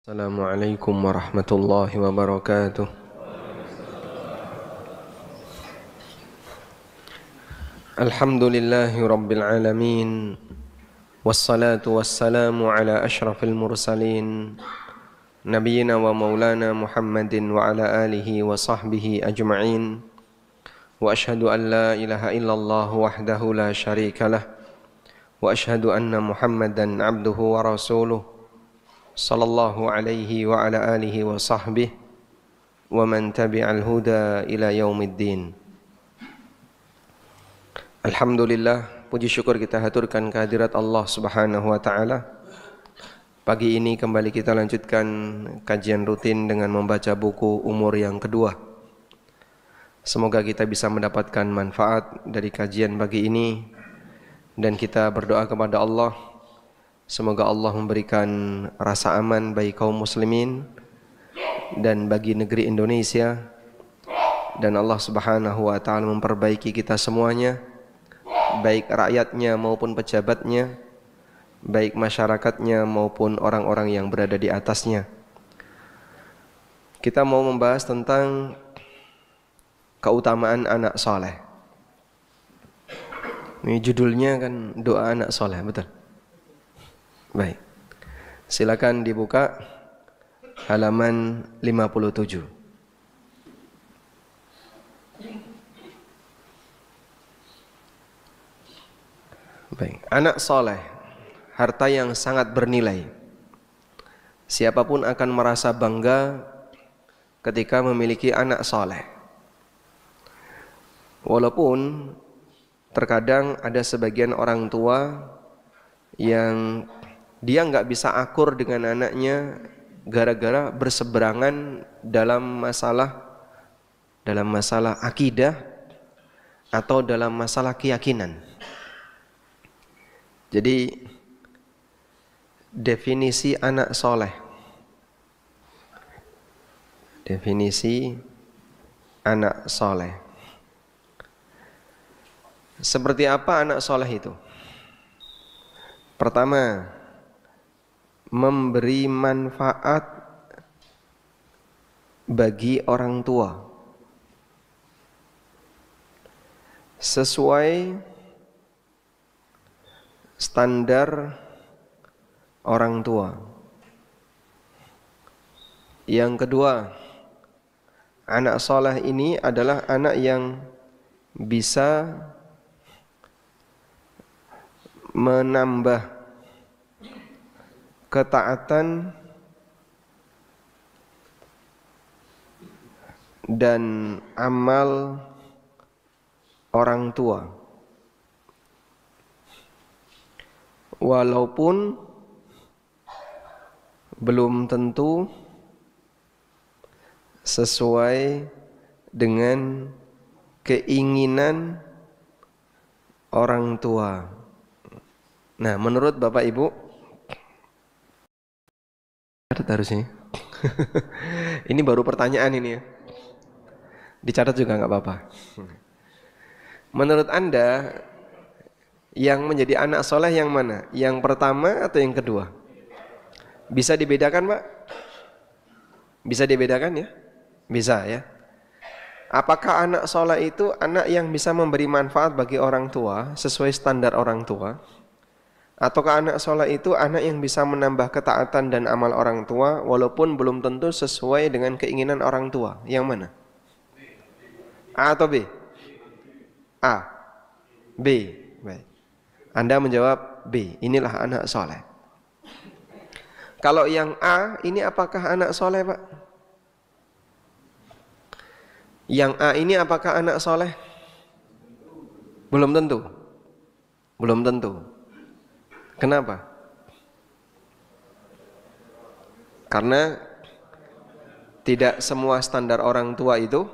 Assalamualaikum warahmatullahi wabarakatuh. Alhamdulillahi rabbil alamin. Wassalatu wassalamu ala ashrafil mursalin Nabiyyina wa maulana Muhammadin wa ala alihi wa sahbihi ajma'in. Wa ashhadu an la ilaha illallah wahdahu la syarika lah. Wa ashhadu anna Muhammadan abduhu wa rasuluh sallallahu alaihi wa ala alihi wa sahbihi wa man tabi'al huda ila yaumiddin. Alhamdulillah, puji syukur kita haturkan kehadirat Allah Subhanahu wa taala. Pagi ini kembali kita lanjutkan kajian rutin dengan membaca buku Umur yang kedua. Semoga kita bisa mendapatkan manfaat dari kajian pagi ini, dan kita berdoa kepada Allah semoga Allah memberikan rasa aman bagi kaum muslimin dan bagi negeri Indonesia, dan Allah Subhanahu wa taala memperbaiki kita semuanya, baik rakyatnya maupun pejabatnya, baik masyarakatnya maupun orang-orang yang berada di atasnya. Kita mau membahas tentang keutamaan anak soleh. Ini judulnya kan doa anak soleh, betul? Baik, silakan dibuka halaman 57. Baik, anak soleh, harta yang sangat bernilai. Siapapun akan merasa bangga ketika memiliki anak soleh. Walaupun terkadang ada sebagian orang tua yang dia nggak bisa akur dengan anaknya gara-gara berseberangan dalam masalah akidah atau dalam masalah keyakinan. Jadi definisi anak soleh, definisi anak soleh. Seperti apa anak soleh itu? Pertama, memberi manfaat bagi orang tua sesuai standar orang tua. Yang kedua, anak soleh ini adalah anak yang bisa menambah ketaatan dan amal orang tua, walaupun belum tentu sesuai dengan keinginan orang tua. Nah, menurut Bapak Ibu, catat harusnya. Ini baru pertanyaan ini ya. Dicatat juga nggak apa-apa. Menurut Anda, yang menjadi anak soleh yang mana? Yang pertama atau yang kedua? Bisa dibedakan, Pak? Bisa dibedakan ya? Bisa ya. Apakah anak soleh itu anak yang bisa memberi manfaat bagi orang tua sesuai standar orang tua? Ataukah anak soleh itu anak yang bisa menambah ketaatan dan amal orang tua walaupun belum tentu sesuai dengan keinginan orang tua? Yang mana? A atau B? A. B. Baik. Anda menjawab B. Inilah anak soleh. Kalau yang A, ini apakah anak soleh, Pak? Yang A ini apakah anak soleh? Belum tentu. Belum tentu. Kenapa? Karena tidak semua standar orang tua itu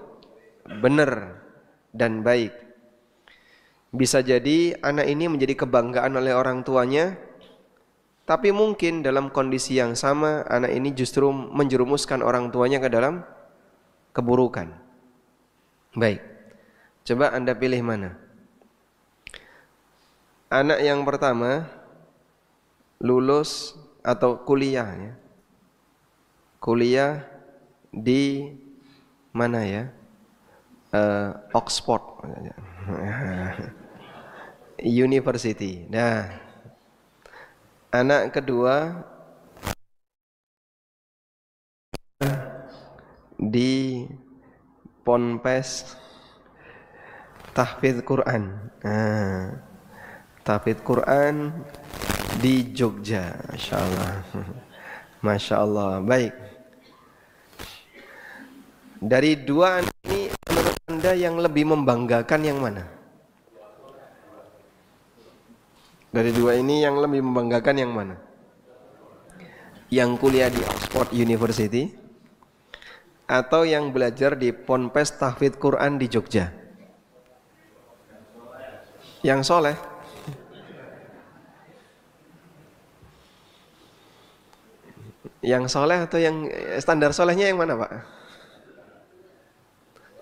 benar dan baik. Bisa jadi anak ini menjadi kebanggaan oleh orang tuanya, tapi mungkin dalam kondisi yang sama anak ini justru menjerumuskan orang tuanya ke dalam keburukan. Baik, coba Anda pilih mana? Anak yang pertama lulus atau kuliah ya. kuliah di mana ya? Oxford University. Nah, anak kedua di Ponpes Tahfidz Quran. Nah, Tahfidz Quran di Jogja. Masya Allah. Masya Allah. Baik. Dari dua anak ini, menurut Anda yang lebih membanggakan yang mana? Dari dua ini yang lebih membanggakan yang mana? Yang kuliah di Oxford University atau yang belajar di Ponpes Tahfidz Quran di Jogja? Yang soleh. Yang soleh atau yang standar solehnya yang mana, Pak?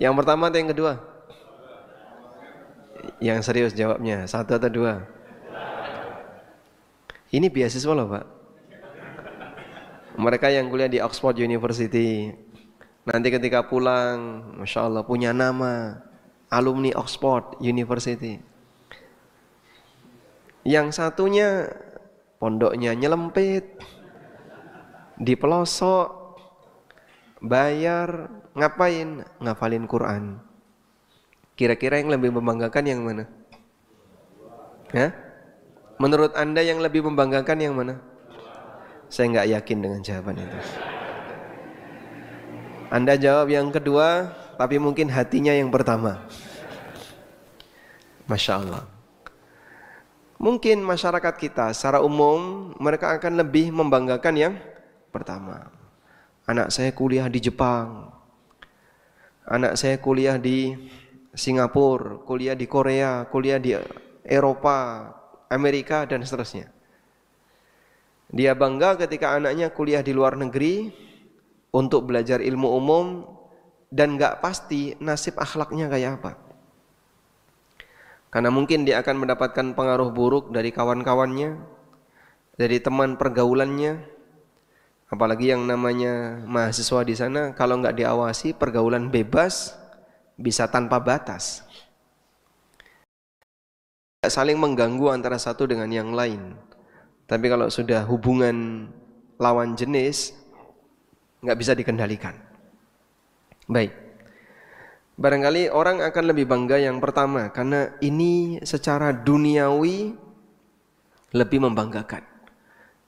Yang pertama atau yang kedua? Yang serius jawabnya, satu atau dua? Ini beasiswa loh, Pak. Mereka yang kuliah di Oxford University, nanti ketika pulang, Masya Allah, punya nama alumni Oxford University. Yang satunya pondoknya nyelempit, di pelosok, bayar, ngapain? Ngafalin Quran. Kira-kira yang lebih membanggakan yang mana? Hah? Menurut Anda yang lebih membanggakan yang mana? Saya nggak yakin dengan jawaban itu. Anda jawab yang kedua, tapi mungkin hatinya yang pertama. Masya Allah. Mungkin masyarakat kita secara umum mereka akan lebih membanggakan yang pertama. Anak saya kuliah di Jepang. Anak saya kuliah di Singapura, kuliah di Korea, kuliah di Eropa, Amerika dan seterusnya. Dia bangga ketika anaknya kuliah di luar negeri untuk belajar ilmu umum dan gak pasti nasib akhlaknya kayak apa. Karena mungkin dia akan mendapatkan pengaruh buruk dari kawan-kawannya, dari teman pergaulannya. Apalagi yang namanya mahasiswa di sana, kalau nggak diawasi pergaulan bebas bisa tanpa batas. Saling mengganggu antara satu dengan yang lain. Tapi kalau sudah hubungan lawan jenis, nggak bisa dikendalikan. Baik. Barangkali orang akan lebih bangga yang pertama, karena ini secara duniawi lebih membanggakan.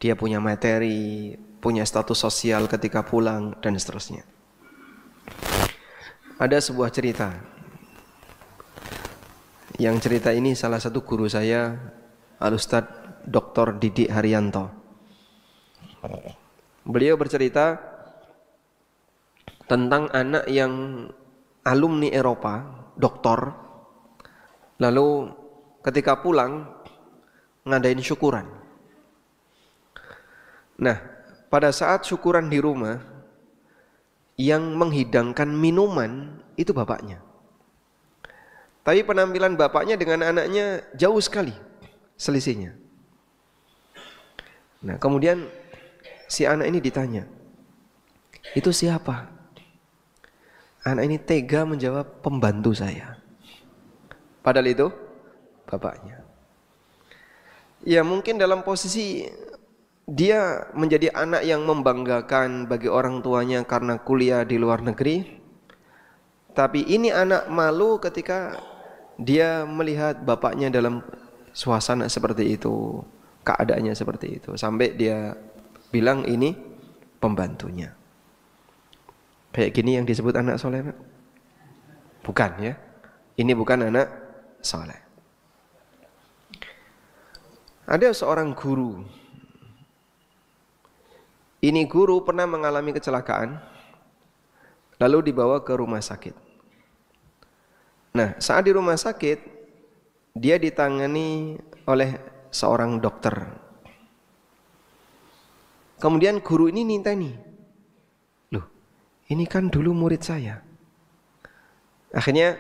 Dia punya materi, punya status sosial ketika pulang, dan seterusnya. Ada sebuah cerita. Yang cerita ini salah satu guru saya, Al-Ustadz Dr. Didik Haryanto. Beliau bercerita tentang anak yang alumni Eropa, doktor, lalu ketika pulang ngadain syukuran. Nah, pada saat syukuran di rumah, yang menghidangkan minuman itu bapaknya. Tapi penampilan bapaknya dengan anaknya jauh sekali selisihnya. Nah, kemudian si anak ini ditanya, itu siapa? Anak ini tega menjawab, pembantu saya. Padahal itu bapaknya. Ya mungkin dalam posisi dia menjadi anak yang membanggakan bagi orang tuanya karena kuliah di luar negeri. Tapi ini anak malu ketika dia melihat bapaknya dalam suasana seperti itu, keadaannya seperti itu. Sampai dia bilang ini pembantunya. Kayak gini yang disebut anak soleh, Pak? Bukan ya. Ini bukan anak soleh. Ada seorang guru. Ini guru pernah mengalami kecelakaan, lalu dibawa ke rumah sakit. Nah, saat di rumah sakit, dia ditangani oleh seorang dokter. Kemudian guru ini ninteni, loh, ini kan dulu murid saya. Akhirnya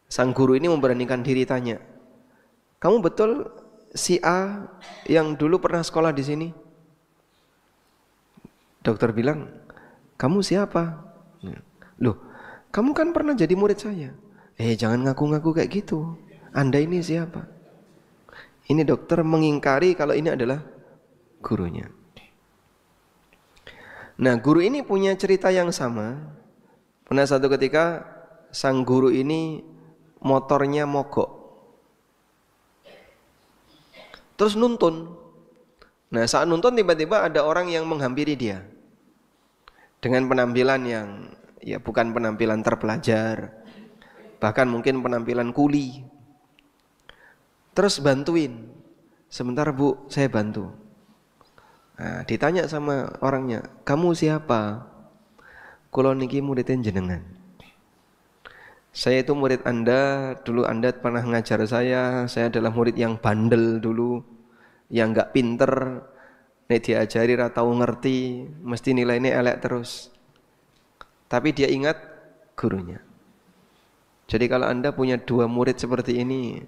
sang guru ini memberanikan diri tanya, kamu betul si A yang dulu pernah sekolah di sini? Dokter bilang, kamu siapa? Loh, kamu kan pernah jadi murid saya. Jangan ngaku-ngaku kayak gitu. Anda ini siapa? Ini dokter mengingkari kalau ini adalah gurunya. Nah, guru ini punya cerita yang sama. Pernah satu ketika sang guru ini motornya mogok, terus nuntun. Nah, saat nuntun tiba-tiba ada orang yang menghampiri dia dengan penampilan yang ya bukan penampilan terpelajar, bahkan mungkin penampilan kuli. Terus bantuin. Sebentar Bu, saya bantu. Nah, ditanya sama orangnya, kamu siapa? Kulo niki muridin jenengan. Saya itu murid Anda, dulu Anda pernah ngajar saya adalah murid yang bandel dulu, yang enggak pinter, nek diajari ra tau ngerti, mesti nilainya elek terus. Tapi dia ingat gurunya. Jadi kalau Anda punya dua murid seperti ini,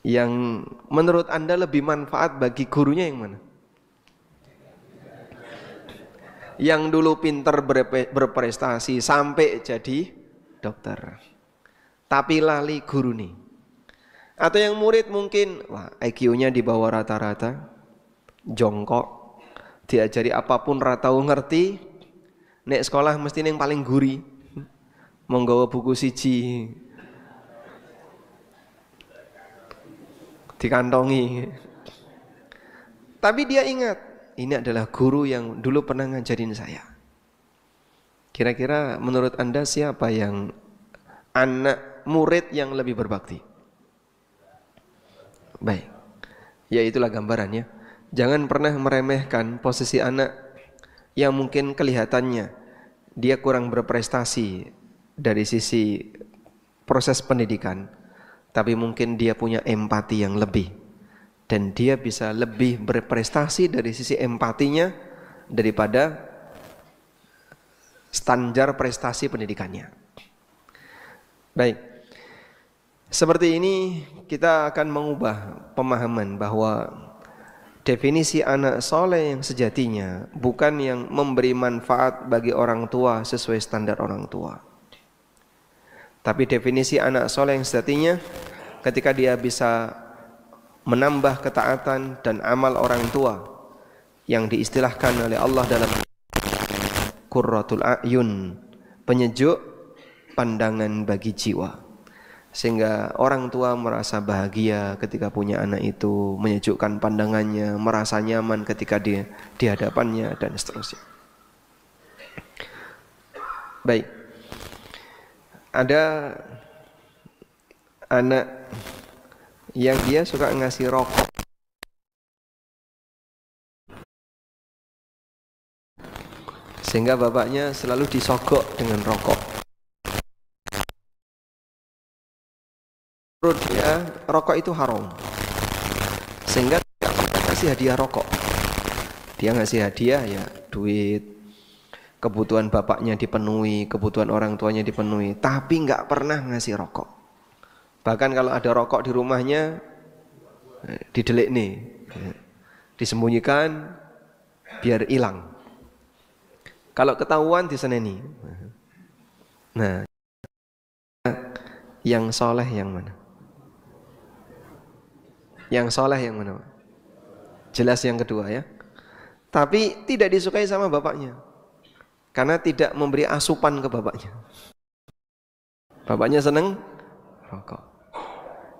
yang menurut Anda lebih manfaat bagi gurunya yang mana? Yang dulu pinter berprestasi sampai jadi dokter, tapi lali guru nih. Atau yang murid mungkin IQ-nya di bawah rata-rata, jongkok, diajari apapun ra tau ngerti, nek sekolah mesti yang paling guri, monggawa buku siji dikantongi. Tapi dia ingat, ini adalah guru yang dulu pernah ngajarin saya. Kira-kira menurut Anda siapa yang anak murid yang lebih berbakti? Baik, ya itulah gambarannya. Jangan pernah meremehkan posisi anak yang mungkin kelihatannya dia kurang berprestasi dari sisi proses pendidikan, tapi mungkin dia punya empati yang lebih, dan dia bisa lebih berprestasi dari sisi empatinya daripada standar prestasi pendidikannya. Baik, seperti ini kita akan mengubah pemahaman bahwa definisi anak soleh yang sejatinya bukan yang memberi manfaat bagi orang tua sesuai standar orang tua. Tapi definisi anak soleh yang sejatinya ketika dia bisa menambah ketaatan dan amal orang tua yang diistilahkan oleh Allah dalam qurratul a'yun, penyejuk pandangan bagi jiwa. Sehingga orang tua merasa bahagia ketika punya anak itu, menyejukkan pandangannya, merasa nyaman ketika dia di hadapannya, dan seterusnya. Baik, ada anak yang dia suka ngasih rokok, sehingga bapaknya selalu disogok dengan rokok. Menurut dia rokok itu haram, sehingga tidak pernah ngasih hadiah rokok. Dia ngasih hadiah ya duit, kebutuhan bapaknya dipenuhi, kebutuhan orang tuanya dipenuhi, tapi nggak pernah ngasih rokok. Bahkan kalau ada rokok di rumahnya, didelik nih, disembunyikan biar hilang. Kalau ketahuan diseneni. Nah, yang soleh yang mana? Yang soleh yang mana? Jelas yang kedua ya. Tapi tidak disukai sama bapaknya, karena tidak memberi asupan ke bapaknya. Bapaknya seneng rokok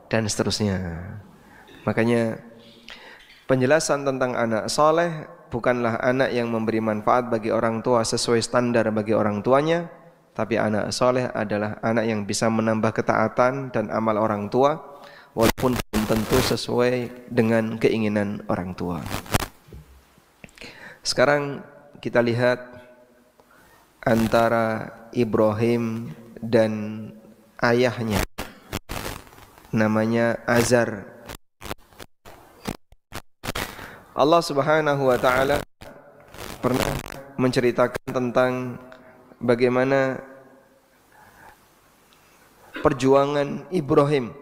dan seterusnya. Makanya penjelasan tentang anak soleh bukanlah anak yang memberi manfaat bagi orang tua sesuai standar bagi orang tuanya, tapi anak soleh adalah anak yang bisa menambah ketaatan dan amal orang tua walaupun belum tentu sesuai dengan keinginan orang tua. Sekarang kita lihat antara Ibrahim dan ayahnya, namanya Azar. Allah Subhanahu wa taala pernah menceritakan tentang bagaimana perjuangan Ibrahim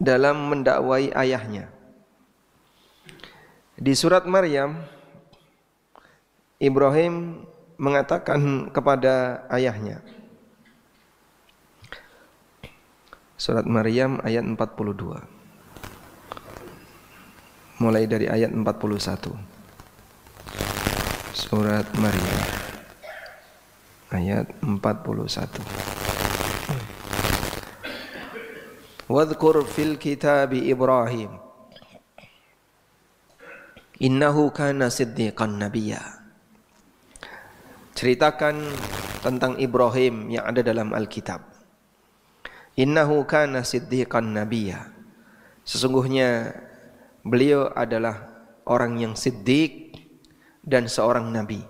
dalam mendakwai ayahnya. Di surat Maryam Ibrahim mengatakan kepada ayahnya. Surat Maryam ayat 42. Mulai dari ayat 41. Surat Maryam ayat 41. Wadhkur fil kitabi Ibrahim innahu kana siddiqan nabiyya. Ceritakan tentang Ibrahim yang ada dalam Alkitab. Innahu kana siddiqan nabiyya. Sesungguhnya beliau adalah orang yang siddiq dan seorang nabi.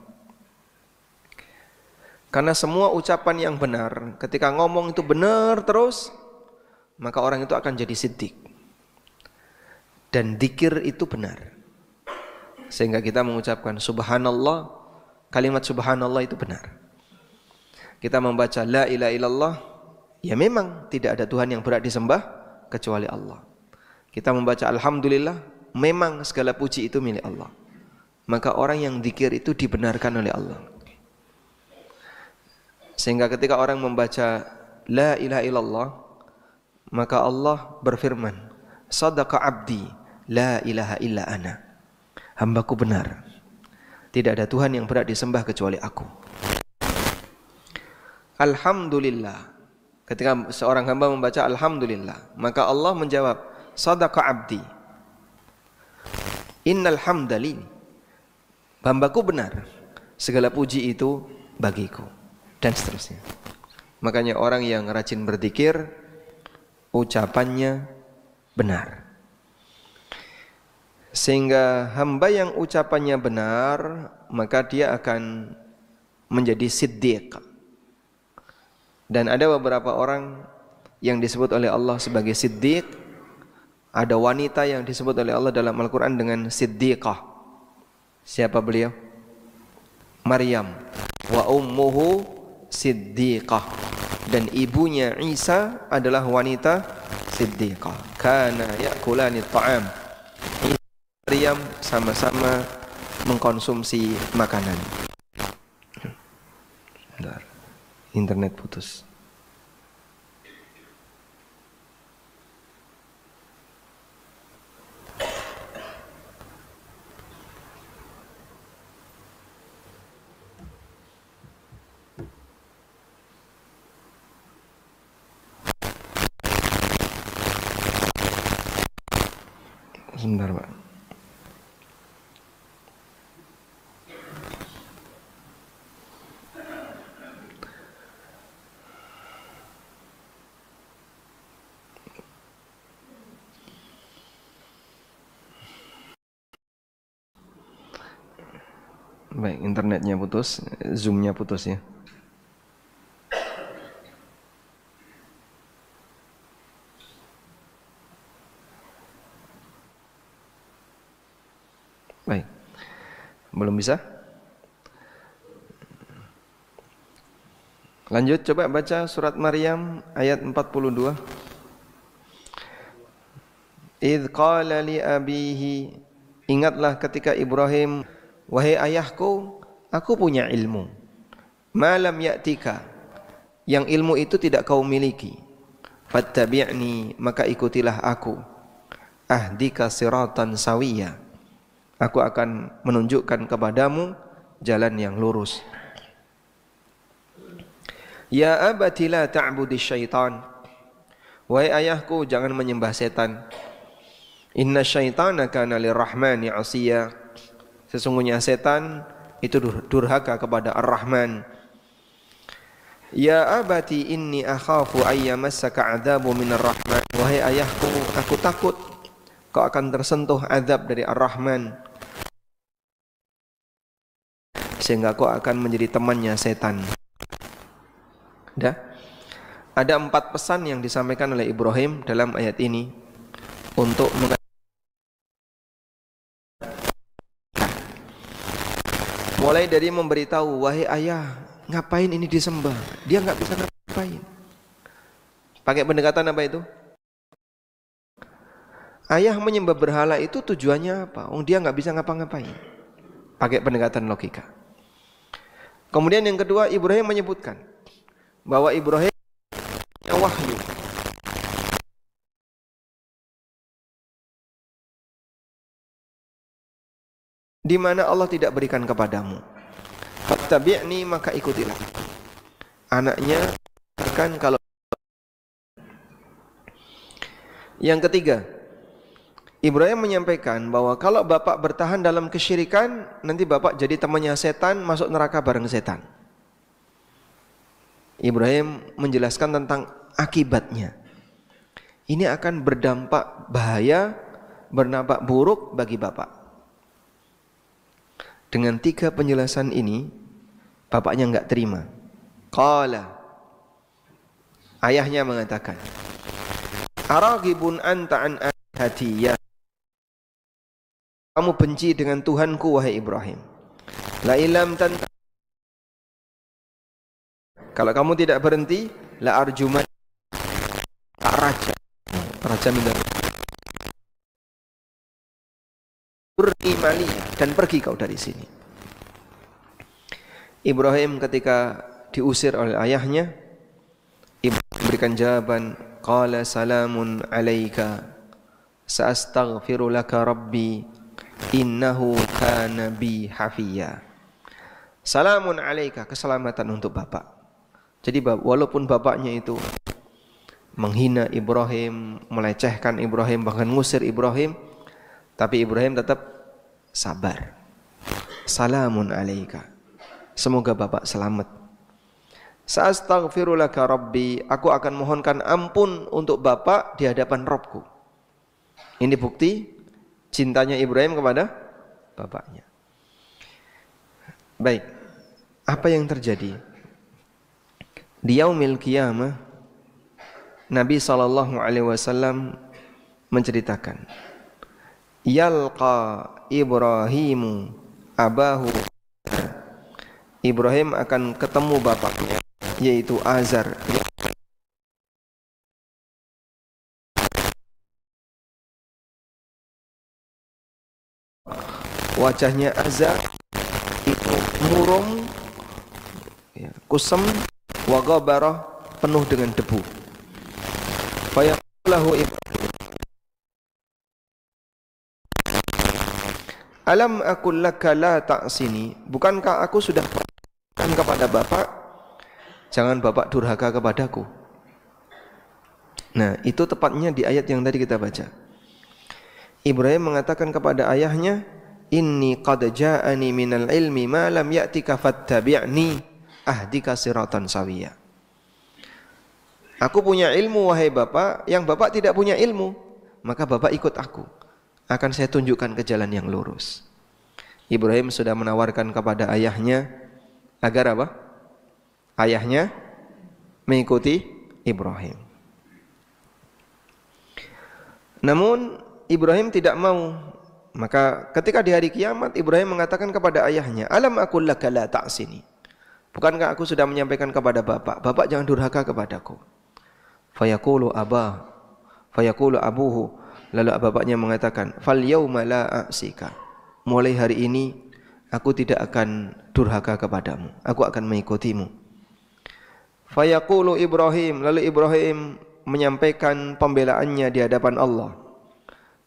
Karena semua ucapan yang benar, ketika ngomong itu benar terus, maka orang itu akan jadi siddiq. Dan dzikir itu benar. Sehingga kita mengucapkan subhanallah, kalimat subhanallah itu benar. Kita membaca la ilaha illallah, ya memang tidak ada Tuhan yang berhak disembah kecuali Allah. Kita membaca alhamdulillah, memang segala puji itu milik Allah. Maka orang yang dzikir itu dibenarkan oleh Allah. Sehingga ketika orang membaca la ilaha illallah, maka Allah berfirman, sadaqa abdi la ilaha illa ana. Hambaku benar, tidak ada Tuhan yang berhak disembah kecuali aku. Alhamdulillah. Ketika seorang hamba membaca alhamdulillah, maka Allah menjawab, sadaqa abdi innal hamdali. Hambaku benar, segala puji itu bagiku, dan seterusnya. Makanya orang yang rajin berzikir, ucapannya benar. Sehingga hamba yang ucapannya benar, maka dia akan menjadi siddiq. Dan ada beberapa orang yang disebut oleh Allah sebagai siddiq. Ada wanita yang disebut oleh Allah dalam Al-Quran dengan siddiqah. Siapa beliau? Maryam. Wa ummuhu siddiqah. Dan ibunya Isa adalah wanita siddiqah. Kana ya'kulani ta'am. Maryam sama-sama mengkonsumsi makanan. Bentar. Internet putus. Sebentar, Pak. Baik, internetnya putus, zoomnya putus ya. Baik, belum bisa? Lanjut, coba baca surat Maryam ayat 42. Idh qala li abihi, ingatlah ketika Ibrahim, wahai ayahku, aku punya ilmu. Malam ya'tika, yang ilmu itu tidak kau miliki. Fattabi'ni, maka ikutilah aku. Ahdika siratan sawiyya, aku akan menunjukkan kepadamu jalan yang lurus. Ya abati la ta'budi syaitan, wahai ayahku, jangan menyembah setan. Inna syaitana kana lirrahmani asiya, sesungguhnya setan itu durhaka kepada Ar-Rahman. Ya abati inni akhafu ayyamassaka adabu minar rahman, wahai ayahku, aku takut kau akan tersentuh azab dari Ar-Rahman, sehingga kau akan menjadi temannya setan. Dah. Ada 4 pesan yang disampaikan oleh Ibrahim dalam ayat ini untuk mulai dari memberitahu, wahai ayah, ngapain ini disembah? Dia nggak bisa ngapain. Pakai pendekatan apa itu? Ayah menyembah berhala itu tujuannya apa? Dia nggak bisa ngapa-ngapain. Pakai pendekatan logika. Kemudian yang kedua, Ibrahim menyebutkan bahwa Ibrahim punya wahyu. Di mana Allah tidak berikan kepadamu. Fattabi'ni, maka ikutilah. Anaknya akan kalau. Yang ketiga, Ibrahim menyampaikan bahwa kalau bapak bertahan dalam kesyirikan, nanti bapak jadi temannya setan, masuk neraka bareng setan. Ibrahim menjelaskan tentang akibatnya. Ini akan berdampak bahaya, berdampak buruk bagi bapak. Dengan 3 penjelasan ini, bapaknya enggak terima. Qala, ayahnya mengatakan, Araghibun anta an alihati ya. Kamu benci dengan Tuhanku wahai Ibrahim. La ilam tanta. Kalau kamu tidak berhenti, la arjuman, tak raja. Raja minta Urni maliyah, dan pergi kau dari sini. Ibrahim ketika diusir oleh ayahnya, Ibrahim memberikan jawaban, qala salamun alaika sa'astaghfiru laka rabbi innahu kana bi hafiya. Salamun alaika, keselamatan untuk bapak. Jadi walaupun bapaknya itu menghina Ibrahim, melecehkan Ibrahim, bahkan ngusir Ibrahim, tapi Ibrahim tetap sabar. Salamun alaika, semoga bapak selamat. Sa'astaghfiru laka rabbi, aku akan mohonkan ampun untuk bapak di hadapan Rabbku. Ini bukti cintanya Ibrahim kepada bapaknya. Baik, apa yang terjadi? Di yaumil qiyamah, Nabi SAW menceritakan, yalqa Ibrahimu abahu. Ibrahim akan ketemu bapaknya, yaitu Azar. Wajahnya Azar itu murung, kusam, wa ghabarah, penuh dengan debu. Fayaqulu Ibrahim, alam aqul laka la ta'sini, bukankah aku sudah katakan kepada bapak, jangan bapak durhaka kepadaku. Nah, itu tepatnya di ayat yang tadi kita baca. Ibrahim mengatakan kepada ayahnya, inni qad ja'ani minal ilmi ma lam ya'tika fattabi'ni ahdika siratan sawiyya. Aku punya ilmu wahai bapak yang bapak tidak punya ilmu, maka bapak ikut aku, akan saya tunjukkan ke jalan yang lurus. Ibrahim sudah menawarkan kepada ayahnya agar apa? Ayahnya mengikuti Ibrahim. Namun Ibrahim tidak mau. Maka ketika di hari kiamat Ibrahim mengatakan kepada ayahnya, alam aqul laka la ta'sini, bukankah aku sudah menyampaikan kepada bapak, bapak jangan durhaka kepadaku. Fayaqulu abuhu, lalu bapaknya mengatakan, fal yauma la a'sika, mulai hari ini aku tidak akan durhaka kepadamu, aku akan mengikutimu. Fayaqulu Ibrahim, lalu Ibrahim menyampaikan pembelaannya di hadapan Allah.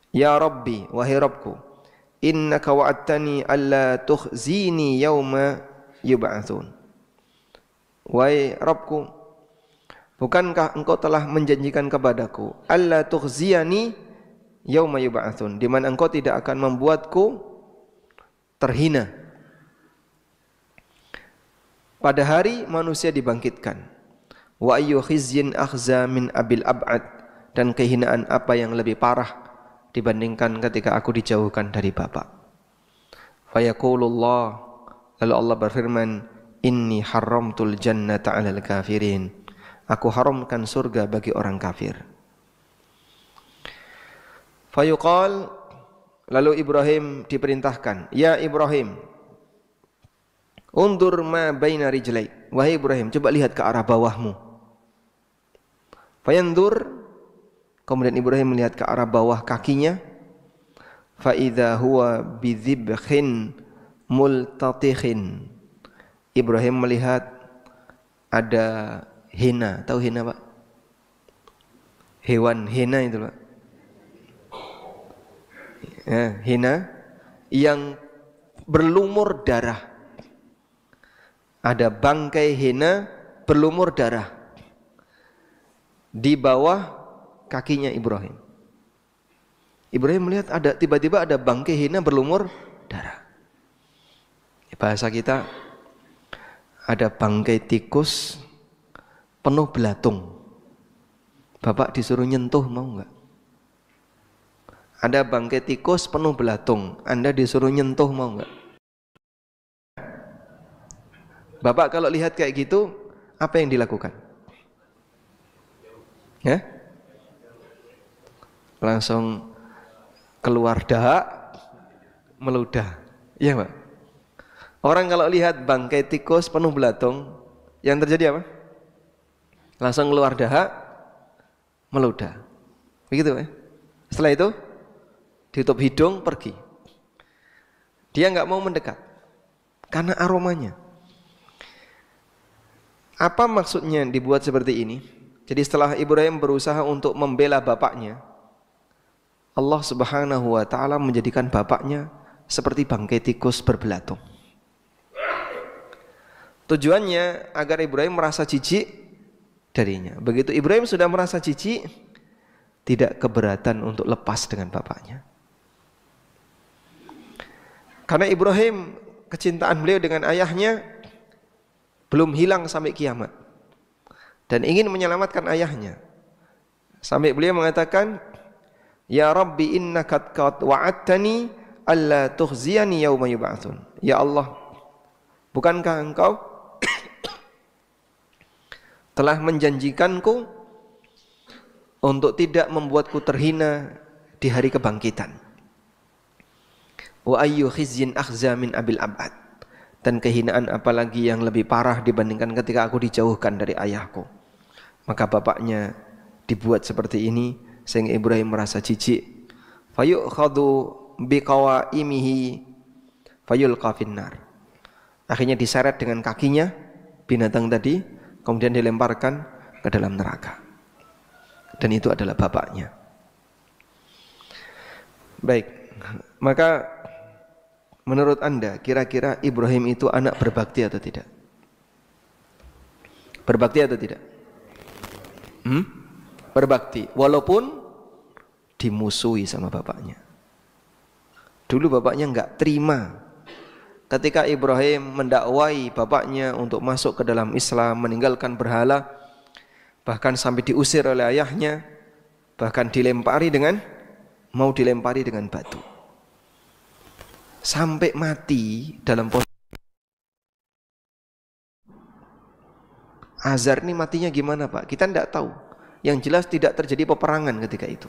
Ya Rabbi, wahai Rabbku, innaka wa'adtani alla tukhzini yauma yub'atsun. Wahai Rabbku, bukankah engkau telah menjanjikan kepadaku alla tukhziyani yauma yub'atsun, di mana engkau tidak akan membuatku terhina pada hari manusia dibangkitkan. Wa ayyu khizyin akhza min abil ab'ad, dan kehinaan apa yang lebih parah dibandingkan ketika aku dijauhkan dari bapak. Fayaqulullah, lalu Allah berfirman, inni haramtul jannata 'alal kafirin, aku haramkan surga bagi orang kafir. Fayuqal, lalu Ibrahim diperintahkan, ya Ibrahim, undur ma baina rijlaik, wahai Ibrahim, coba lihat ke arah bawahmu. Fayandur, kemudian Ibrahim melihat ke arah bawah kakinya. Fa idza huwa bidhibhin multatikhin, Ibrahim melihat ada hena. Tahu hena, Pak? Hewan hena itu, Pak. Ya, hena yang berlumur darah. Ada bangkai hena berlumur darah di bawah kakinya Ibrahim. Ibrahim melihat tiba-tiba ada bangkai hena berlumur darah. Bahasa kita, ada bangkai tikus penuh belatung. Bapak disuruh nyentuh, mau enggak? Ada bangkai tikus penuh belatung, Anda disuruh nyentuh, mau enggak? Bapak kalau lihat kayak gitu, apa yang dilakukan? Ya? Langsung keluar dahak, meludah. Iya, Pak? Orang kalau lihat bangkai tikus penuh belatung, yang terjadi apa? Langsung keluar dahak, meludah. Begitu, Pak? Setelah itu ditutup hidung, pergi. Dia nggak mau mendekat karena aromanya. Apa maksudnya dibuat seperti ini? Jadi setelah Ibrahim berusaha untuk membela bapaknya, Allah Subhanahu wa taala menjadikan bapaknya seperti bangkai tikus berbelatung. Tujuannya agar Ibrahim merasa jijik darinya. Begitu Ibrahim sudah merasa jijik, tidak keberatan untuk lepas dengan bapaknya. Karena Ibrahim, kecintaan beliau dengan ayahnya belum hilang sampai kiamat, dan ingin menyelamatkan ayahnya. Sampai beliau mengatakan, Ya Rabbi innaka qad wa'adtani alla tukhziyani yauma yub'atsun. Ya Allah, bukankah engkau telah menjanjikanku untuk tidak membuatku terhina di hari kebangkitan. Wa ayyu khizyin akhza min abil abad. Dan kehinaan apalagi yang lebih parah dibandingkan ketika aku dijauhkan dari ayahku. Maka bapaknya dibuat seperti ini sehingga Ibrahim merasa jijik. Fayu'khadhu biqawaimihi fayulqa finnar. Akhirnya diseret dengan kakinya binatang tadi, kemudian dilemparkan ke dalam neraka. Dan itu adalah bapaknya. Baik, maka menurut Anda, kira-kira Ibrahim itu anak berbakti atau tidak? Berbakti atau tidak? Berbakti, walaupun dimusuhi sama bapaknya. Dulu bapaknya enggak terima ketika Ibrahim mendakwai bapaknya untuk masuk ke dalam Islam, meninggalkan berhala, bahkan sampai diusir oleh ayahnya, bahkan mau dilempari dengan batu. Sampai mati dalam posisi. Azar ini matinya gimana, Pak? Kita tidak tahu. Yang jelas tidak terjadi peperangan ketika itu.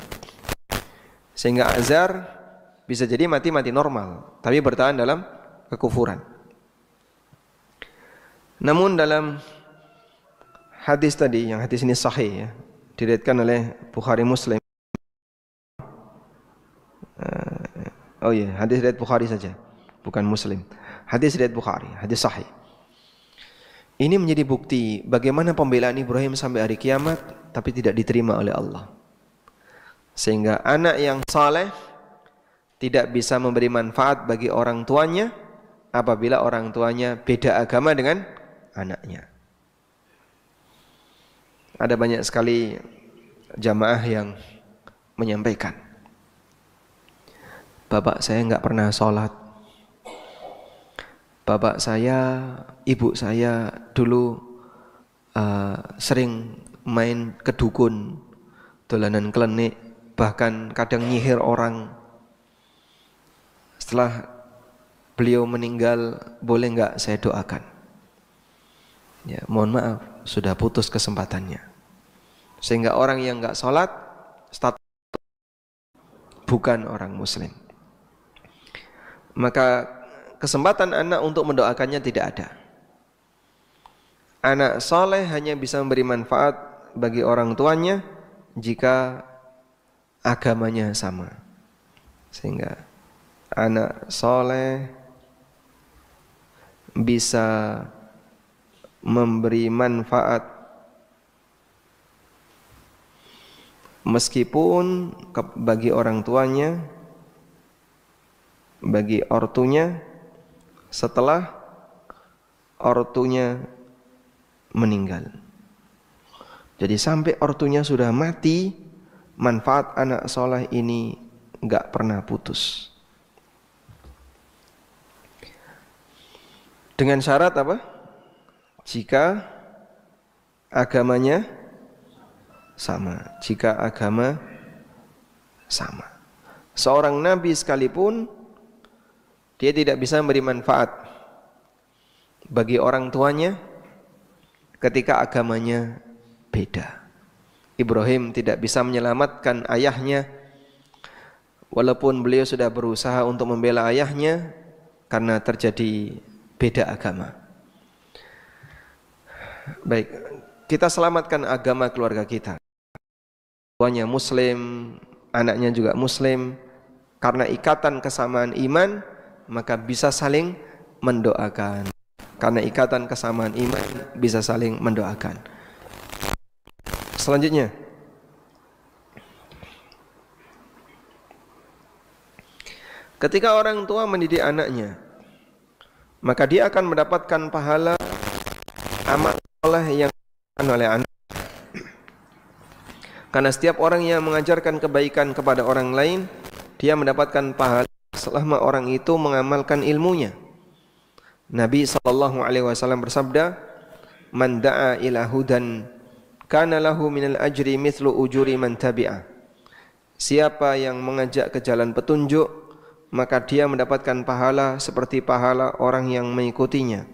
Sehingga Azar bisa jadi mati normal, tapi bertahan dalam kekufuran. Namun dalam hadis tadi, yang hadis ini sahih ya, diriwayatkan oleh Bukhari Muslim. Oh iya, hadis riwayat Bukhari saja, bukan Muslim. Hadis riwayat Bukhari, hadis sahih. Ini menjadi bukti bagaimana pembelaan Ibrahim sampai hari kiamat, tapi tidak diterima oleh Allah. Sehingga anak yang saleh tidak bisa memberi manfaat bagi orang tuanya apabila orang tuanya beda agama dengan anaknya. Ada banyak sekali jamaah yang menyampaikan, bapak saya enggak pernah sholat. Bapak saya, ibu saya dulu sering main ke dukun, dolanan klenik, bahkan kadang nyihir orang. Setelah beliau meninggal, boleh enggak saya doakan? Ya, mohon maaf, sudah putus kesempatannya. Sehingga orang yang enggak sholat, status bukan orang muslim. Maka kesempatan anak untuk mendoakannya tidak ada. Anak soleh hanya bisa memberi manfaat bagi orang tuanya jika agamanya sama. Sehingga anak soleh bisa memberi manfaat meskipun bagi orang tuanya, bagi ortunya setelah ortunya meninggal. Jadi sampai ortunya sudah mati, manfaat anak soleh ini enggak pernah putus. Dengan syarat apa? Jika agamanya sama. Jika agama sama. Seorang nabi sekalipun dia tidak bisa memberi manfaat bagi orang tuanya ketika agamanya beda. Ibrahim tidak bisa menyelamatkan ayahnya walaupun beliau sudah berusaha untuk membela ayahnya karena terjadi beda agama. Baik, kita selamatkan agama keluarga kita. Tuanya muslim, anaknya juga muslim. Karena ikatan kesamaan iman, maka bisa saling mendoakan. Karena ikatan kesamaan iman, bisa saling mendoakan. Selanjutnya, ketika orang tua mendidik anaknya, maka dia akan mendapatkan pahala amal soleh yang dilakukan oleh anak. Karena setiap orang yang mengajarkan kebaikan kepada orang lain, dia mendapatkan pahala selama orang itu mengamalkan ilmunya. Nabi SAW bersabda, "Man da'a ila hudan kana lahu minal ajri mithlu ujuri man tabi'ah." Siapa yang mengajak ke jalan petunjuk, maka dia mendapatkan pahala seperti pahala orang yang mengikutinya.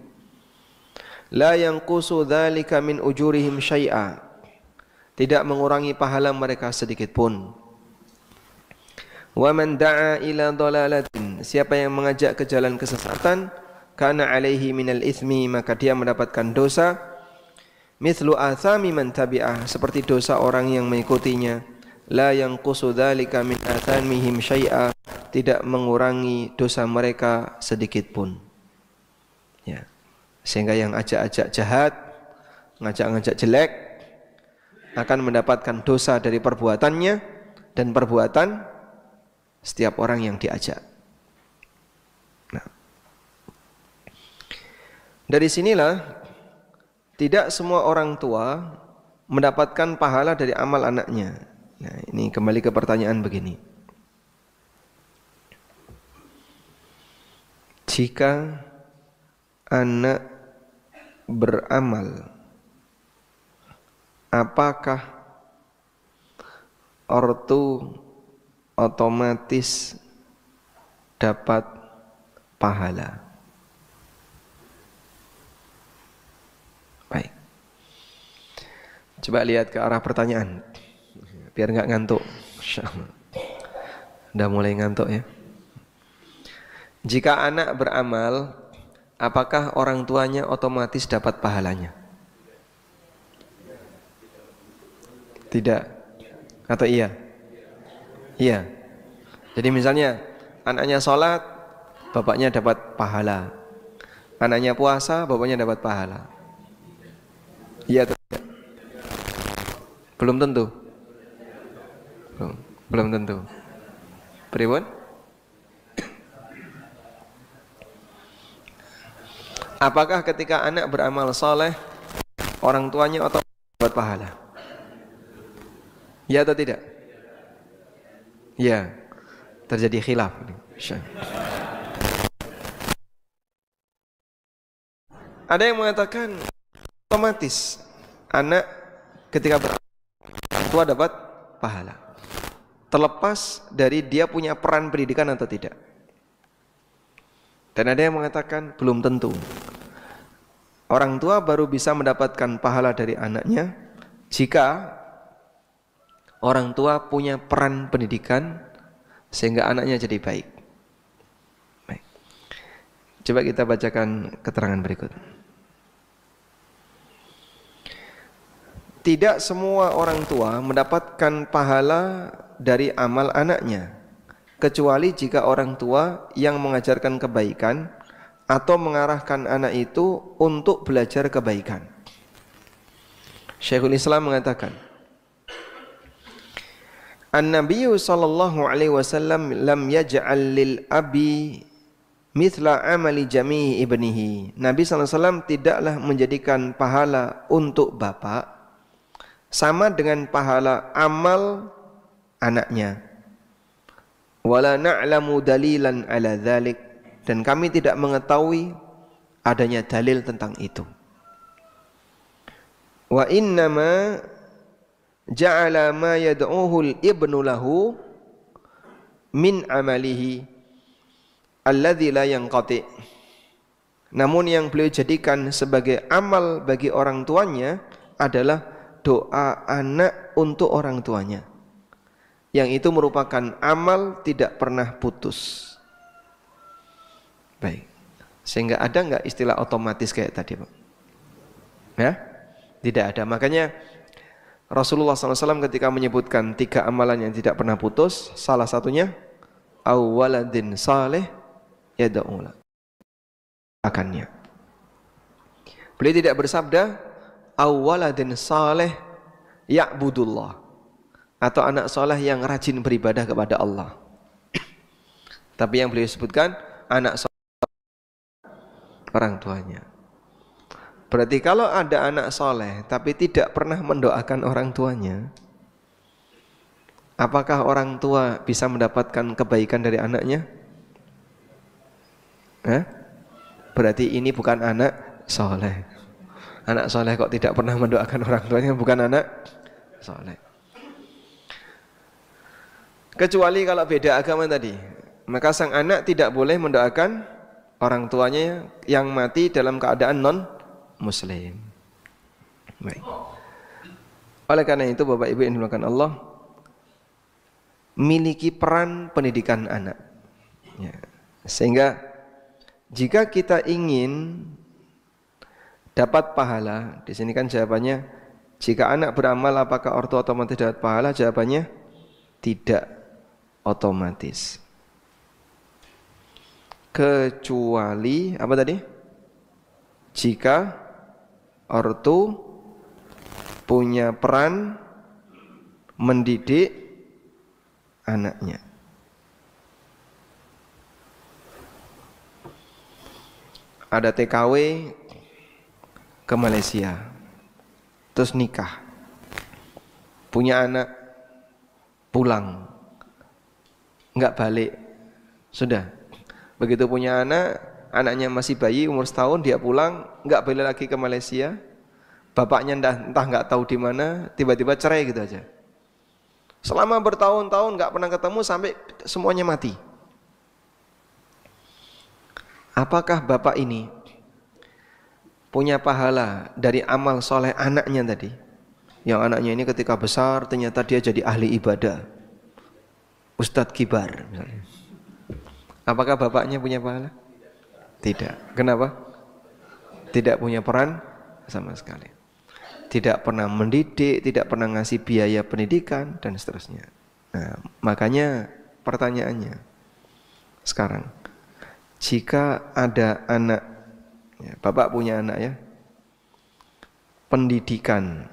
La yanqusu dzalika min ujurihim syai'a. Tidak mengurangi pahala mereka sedikit pun. Wa man da'a ila dhalalatin. Siapa yang mengajak ke jalan kesesatan, kana alaihi minal itsmi, maka dia mendapatkan dosa mithlu athami man tabi'ah, seperti dosa orang yang mengikutinya. La yanqusu dzalika min athamihim syai'a. Tidak mengurangi dosa mereka sedikit pun. Ya. Sehingga yang ajak-ajak jahat, ngajak-ngajak jelek akan mendapatkan dosa dari perbuatannya dan perbuatan setiap orang yang diajak. Nah, dari sinilah tidak semua orang tua mendapatkan pahala dari amal anaknya. Nah, ini kembali ke pertanyaan begini. Jika anak beramal, apakah ortu otomatis dapat pahala? Baik. Coba lihat ke arah pertanyaan biar enggak ngantuk. Insyaallah. Udah mulai ngantuk ya. Jika anak beramal, apakah orang tuanya otomatis dapat pahalanya? Tidak. Atau iya? Iya. Jadi misalnya anaknya sholat, bapaknya dapat pahala. Anaknya puasa, bapaknya dapat pahala. Iya atau tidak? Belum tentu. Belum tentu. Pripun? Apakah ketika anak beramal soleh, orang tuanya otomatis dapat pahala? Ya atau tidak? Ya, terjadi khilaf. Ada yang mengatakan otomatis anak ketika beramal tua dapat pahala, terlepas dari dia punya peran pendidikan atau tidak. Dan ada yang mengatakan belum tentu. Orang tua baru bisa mendapatkan pahala dari anaknya jika orang tua punya peran pendidikan sehingga anaknya jadi baik. Baik. Coba kita bacakan keterangan berikut. Tidak semua orang tua mendapatkan pahala dari amal anaknya, kecuali jika orang tua yang mengajarkan kebaikan atau mengarahkan anak itu untuk belajar kebaikan. Syekhul Islam mengatakan, An-Nabiyyu sallallahu alaihi wasallam lam yaj'al lil abi mithla amali jami'i ibnihi. Nabi sallallahu alaihi wasallam tidaklah menjadikan pahala untuk bapak sama dengan pahala amal anaknya. Wala na'lamu dalilan ala dzalik, dan kami tidak mengetahui adanya dalil tentang itu. Wa innama ja'ala ma yad'uhu al-ibnu lahu min amalihi alladzi la yanqati. Namun yang beliau jadikan sebagai amal bagi orang tuanya adalah doa anak untuk orang tuanya, yang itu merupakan amal tidak pernah putus. Baik, sehingga ada nggak istilah otomatis kayak tadi, Pak? Ya, tidak ada. Makanya Rasulullah SAW ketika menyebutkan 3 amalan yang tidak pernah putus, salah satunya awwaladin saleh yad'ula akannya. Beliau tidak bersabda awwaladin saleh ya'budullah, atau anak soleh yang rajin beribadah kepada Allah. Tapi yang beliau sebutkan anak soleh orang tuanya. Berarti kalau ada anak soleh tapi tidak pernah mendoakan orang tuanya, apakah orang tua bisa mendapatkan kebaikan dari anaknya? Berarti ini bukan anak soleh. Anak soleh kok tidak pernah mendoakan orang tuanya, bukan anak soleh. Kecuali kalau beda agama tadi, maka sang anak tidak boleh mendoakan orang tuanya yang mati dalam keadaan non-muslim. Baik. Oleh karena itu Bapak Ibu yang dimuliakan Allah, miliki peran pendidikan anak. Ya. Sehingga jika kita ingin dapat pahala, di sini kan jawabannya, jika anak beramal apakah ortu otomatis dapat pahala? Jawabannya tidak otomatis. Kecuali apa tadi? Jika ortu punya peran mendidik anaknya. Ada TKW ke Malaysia, terus nikah, punya anak, pulang, nggak balik, sudah. Begitu punya anak, anaknya masih bayi umur setahun, dia pulang, nggak balik lagi ke Malaysia, bapaknya entah nggak tahu di mana, tiba-tiba cerai gitu aja. Selama bertahun-tahun nggak pernah ketemu sampai semuanya mati. Apakah bapak ini punya pahala dari amal soleh anaknya tadi? Yang anaknya ini ketika besar ternyata dia jadi ahli ibadah, Ustadz Kibar misalnya. Apakah bapaknya punya pahala? Tidak. Kenapa? Tidak punya peran sama sekali. Tidak pernah mendidik, tidak pernah ngasih biaya pendidikan dan seterusnya. Nah, makanya pertanyaannya sekarang, jika ada anak, ya, bapak punya anak ya, pendidikan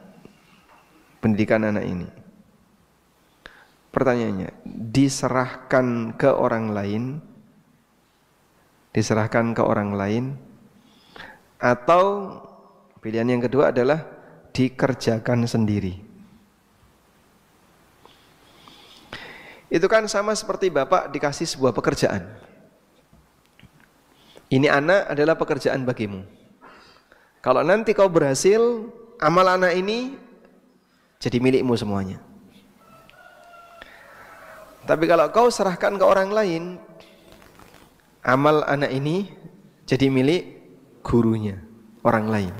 anak ini, pertanyaannya, diserahkan ke orang lain, atau pilihan yang kedua adalah dikerjakan sendiri. Itu kan sama seperti bapak dikasih sebuah pekerjaan. Ini anak adalah pekerjaan bagimu. Kalau nanti kau berhasil, amal anak ini jadi milikmu semuanya. Tapi kalau kau serahkan ke orang lain, amal anak ini jadi milik gurunya, orang lain.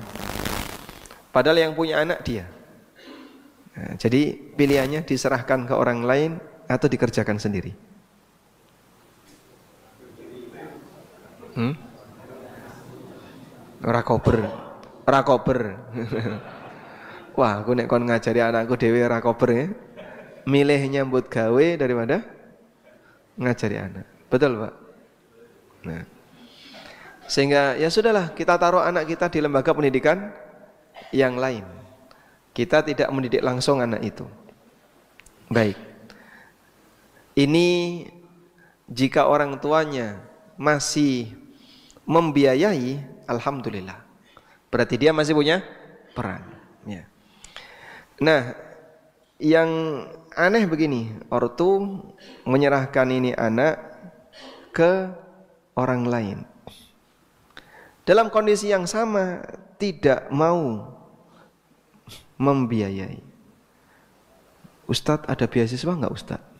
Padahal yang punya anak dia. Nah, jadi pilihannya diserahkan ke orang lain atau dikerjakan sendiri. Rakober. Wah, aku nek kon ngajari anakku dhewe rakober ya. Milih nyambut gawe daripada ngajari anak. Betul, Pak? Nah, Sehingga ya sudahlah, kita taruh anak kita di lembaga pendidikan yang lain. Kita tidak mendidik langsung anak itu. Baik. Ini jika orang tuanya masih membiayai, alhamdulillah. Berarti dia masih punya peran. Ya. Nah, yang aneh begini, ortu menyerahkan ini anak ke orang lain. Dalam kondisi yang sama, tidak mau membiayai. Ustadz, ada beasiswa enggak Ustadz?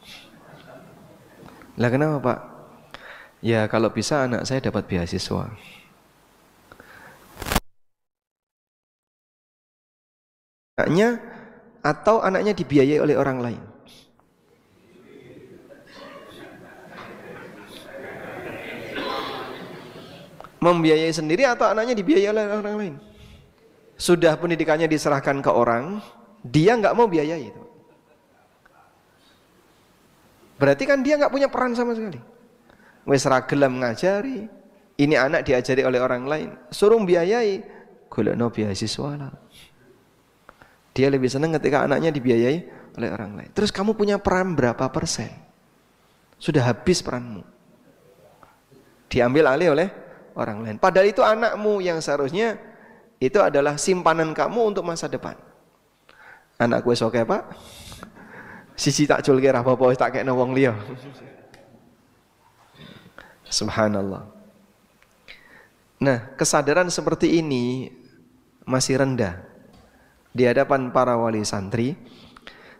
Lah kenapa Pak? Ya kalau bisa anak saya dapat beasiswa. Anaknya atau anaknya dibiayai oleh orang lain? Membiayai sendiri atau anaknya dibiayai oleh orang lain? Sudah pendidikannya diserahkan ke orang, dia nggak mau biayai itu. Berarti kan dia nggak punya peran sama sekali. Wes ra gelem ngajari, ini anak diajari oleh orang lain, suruh biayai, golekno beasiswa lah. Dia lebih senang ketika anaknya dibiayai oleh orang lain. Terus kamu punya peran berapa persen? Sudah habis peranmu, diambil alih oleh orang lain. Padahal itu anakmu yang seharusnya itu adalah simpanan kamu untuk masa depan. Anakku wis oke Pak, sisi tak culke ra apa-apa wis tak kekno wong liya. Subhanallah. Nah, kesadaran seperti ini masih rendah di hadapan para wali santri,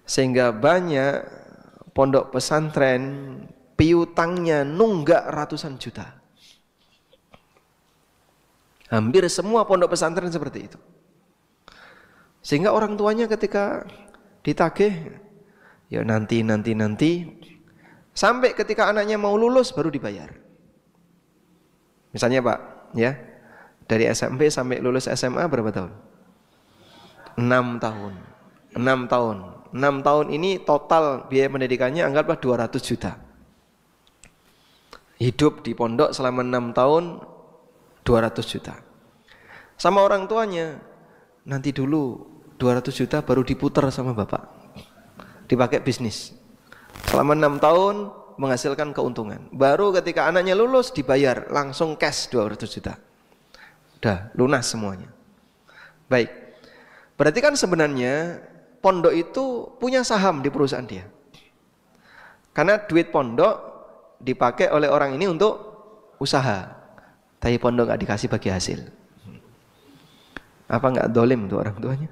sehingga banyak pondok pesantren piutangnya nunggak ratusan juta. Hampir semua pondok pesantren seperti itu. Sehingga orang tuanya ketika ditagih, ya nanti sampai ketika anaknya mau lulus baru dibayar. Misalnya Pak, ya, dari SMP sampai lulus SMA berapa tahun? 6 tahun. 6 tahun. 6 tahun ini total biaya pendidikannya anggaplah 200 juta. Hidup di pondok selama 6 tahun 200 juta. Sama orang tuanya, nanti dulu 200 juta baru diputar sama bapak. Dipakai bisnis. Selama 6 tahun menghasilkan keuntungan. Baru ketika anaknya lulus dibayar langsung cash 200 juta. Udah lunas semuanya. Baik. Berarti kan sebenarnya pondok itu punya saham di perusahaan dia. Karena duit pondok dipakai oleh orang ini untuk usaha. Tapi pondok nggak dikasih bagi hasil. Apa nggak dolim untuk orang tuanya?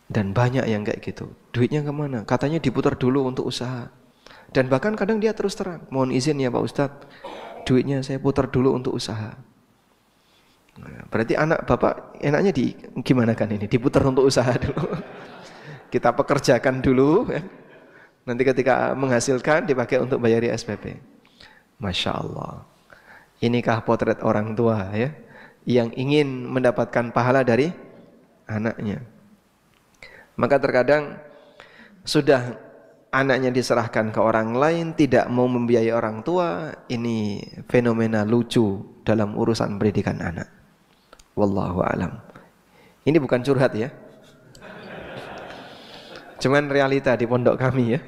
Dan banyak yang kayak gitu. Duitnya kemana? Katanya diputar dulu untuk usaha. Dan bahkan kadang dia terus terang, mohon izin ya Pak Ustadz, duitnya saya putar dulu untuk usaha. Berarti anak bapak enaknya gimana kan ini? Diputar untuk usaha dulu. Kita pekerjakan dulu, ya. Nanti ketika menghasilkan dipakai untuk bayari SPP. Masya Allah. Inikah potret orang tua ya, yang ingin mendapatkan pahala dari anaknya. Maka terkadang sudah anaknya diserahkan ke orang lain, tidak mau membiayai orang tua. Ini fenomena lucu dalam urusan pendidikan anak. Wallahu alam. Ini bukan curhat ya, cuman realita di pondok kami ya.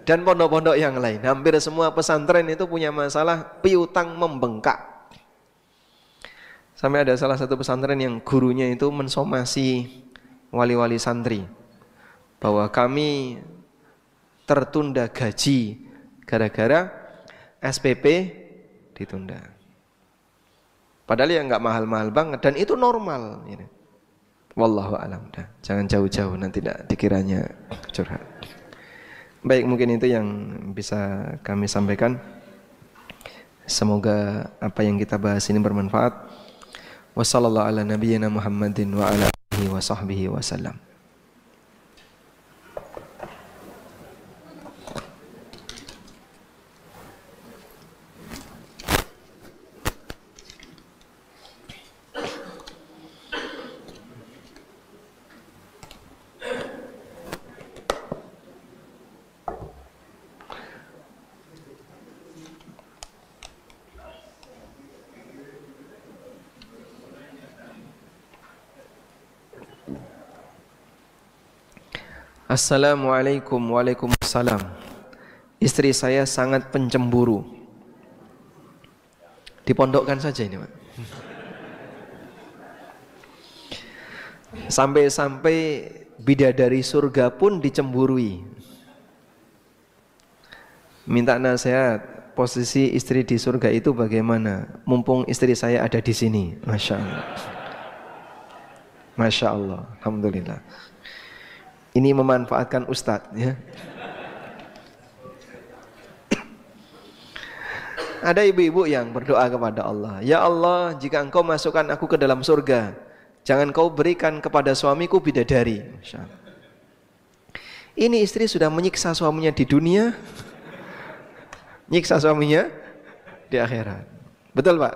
Dan pondok-pondok yang lain, hampir semua pesantren itu punya masalah piutang membengkak. Sampai ada salah satu pesantren yang gurunya itu mensomasi wali-wali santri bahwa kami tertunda gaji gara-gara SPP ditunda. Padahal ya nggak mahal-mahal banget dan itu normal. Wallahu alam. Jangan jauh-jauh nanti tidak dikiranya curhat. Baik, mungkin itu yang bisa kami sampaikan. Semoga apa yang kita bahas ini bermanfaat. Wassallallahu ala nabiyyina Muhammadin wa ala alihi wa sahbihi wasallam. Assalamualaikum. Waalaikumsalam. Istri saya sangat pencemburu. Dipondokkan saja ini, Pak. Sampai-sampai bidadari surga pun dicemburui. Minta nasihat, posisi istri di surga itu bagaimana? Mumpung istri saya ada di sini. Masya Allah. Masya Allah. Alhamdulillah. Ini memanfaatkan Ustadz, ya. Ada ibu-ibu yang berdoa kepada Allah, ya Allah, jika Engkau masukkan aku ke dalam surga, jangan Kau berikan kepada suamiku bidadari. Masya Allah. Ini istri sudah menyiksa suaminya di dunia, nyiksa suaminya di akhirat. Betul, Pak?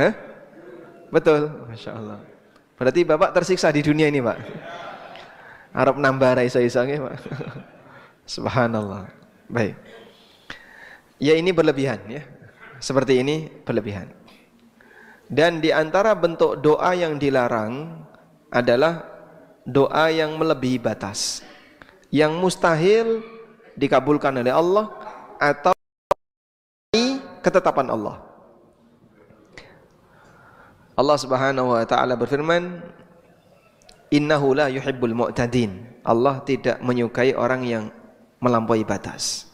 Hah? Betul, Masya Allah. Berarti Bapak tersiksa di dunia ini, Pak. Arab nambah iso-isonge, Pak. Subhanallah. Baik. Ya, ini berlebihan, ya. Seperti ini berlebihan. Dan di antara bentuk doa yang dilarang adalah doa yang melebihi batas, yang mustahil dikabulkan oleh Allah atau ketetapan Allah. Allah Subhanahu wa taala berfirman, "Innahu la yuhibbul mu'tadin." Allah tidak menyukai orang yang melampaui batas.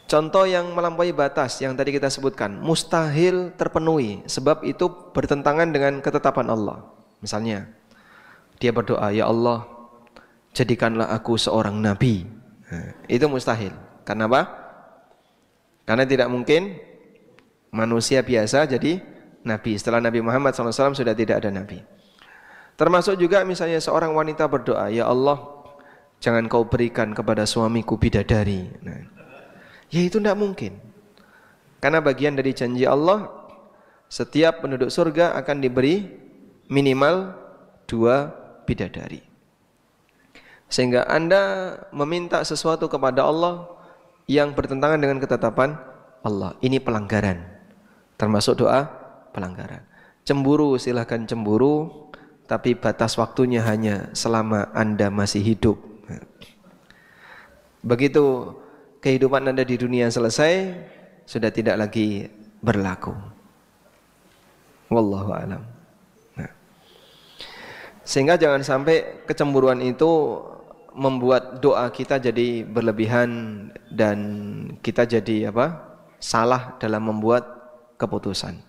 Contoh yang melampaui batas yang tadi kita sebutkan mustahil terpenuhi, sebab itu bertentangan dengan ketetapan Allah. Misalnya dia berdoa, ya Allah, jadikanlah aku seorang nabi. Nah, itu mustahil. Karena apa? Karena tidak mungkin manusia biasa jadi nabi. Setelah Nabi Muhammad SAW sudah tidak ada nabi. Termasuk juga misalnya seorang wanita berdoa, ya Allah, jangan Kau berikan kepada suamiku bidadari. Nah, ya itu tidak mungkin. Karena bagian dari janji Allah, setiap penduduk surga akan diberi minimal 2 bidadari. Sehingga Anda meminta sesuatu kepada Allah yang bertentangan dengan ketetapan Allah, ini pelanggaran. Termasuk doa pelanggaran. Cemburu, silahkan cemburu, tapi batas waktunya hanya selama Anda masih hidup. Begitu kehidupan Anda di dunia selesai, sudah tidak lagi berlaku. Wallahu a'lam. Nah, sehingga jangan sampai kecemburuan itu membuat doa kita jadi berlebihan dan kita jadi salah dalam membuat keputusan.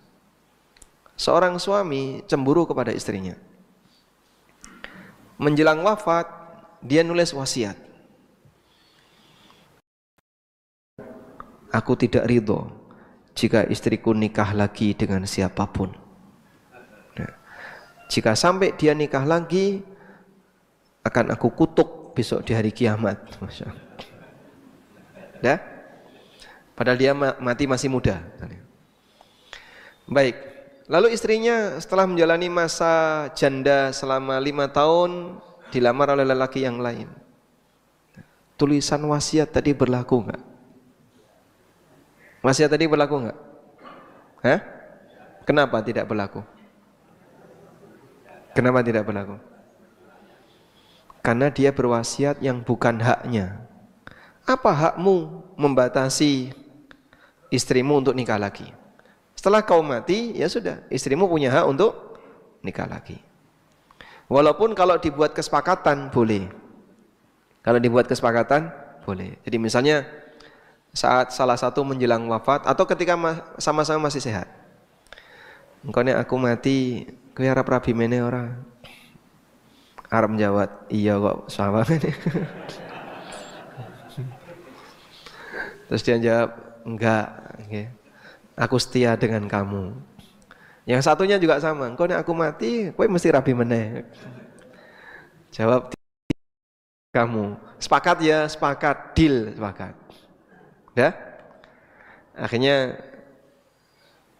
Seorang suami cemburu kepada istrinya. Menjelang wafat, dia nulis wasiat. Aku tidak ridho jika istriku nikah lagi dengan siapapun. Nah, jika sampai dia nikah lagi, akan aku kutuk besok di hari kiamat. Masya Allah. Dah? Padahal dia mati masih muda. Baik. Lalu istrinya setelah menjalani masa janda selama 5 tahun dilamar oleh lelaki yang lain. Tulisan wasiat tadi berlaku enggak? Wasiat tadi berlaku enggak? Hah? Kenapa tidak berlaku? Kenapa tidak berlaku? Karena dia berwasiat yang bukan haknya. Apa hakmu membatasi istrimu untuk nikah lagi? Setelah kau mati, ya sudah, istrimu punya hak untuk nikah lagi. Walaupun kalau dibuat kesepakatan boleh. Kalau dibuat kesepakatan boleh. Jadi misalnya saat salah satu menjelang wafat atau ketika sama-sama masih sehat. Engkau nek aku mati, kowe arep rabi meneh ora? Arep menjawab, iya kok sama. Terus dia jawab, enggak, okay. Aku setia dengan kamu. Yang satunya juga sama, engkau nek aku mati, kowe mesti rabi meneh. Jawab kamu. Sepakat ya, sepakat, deal, sepakat. Ya? Akhirnya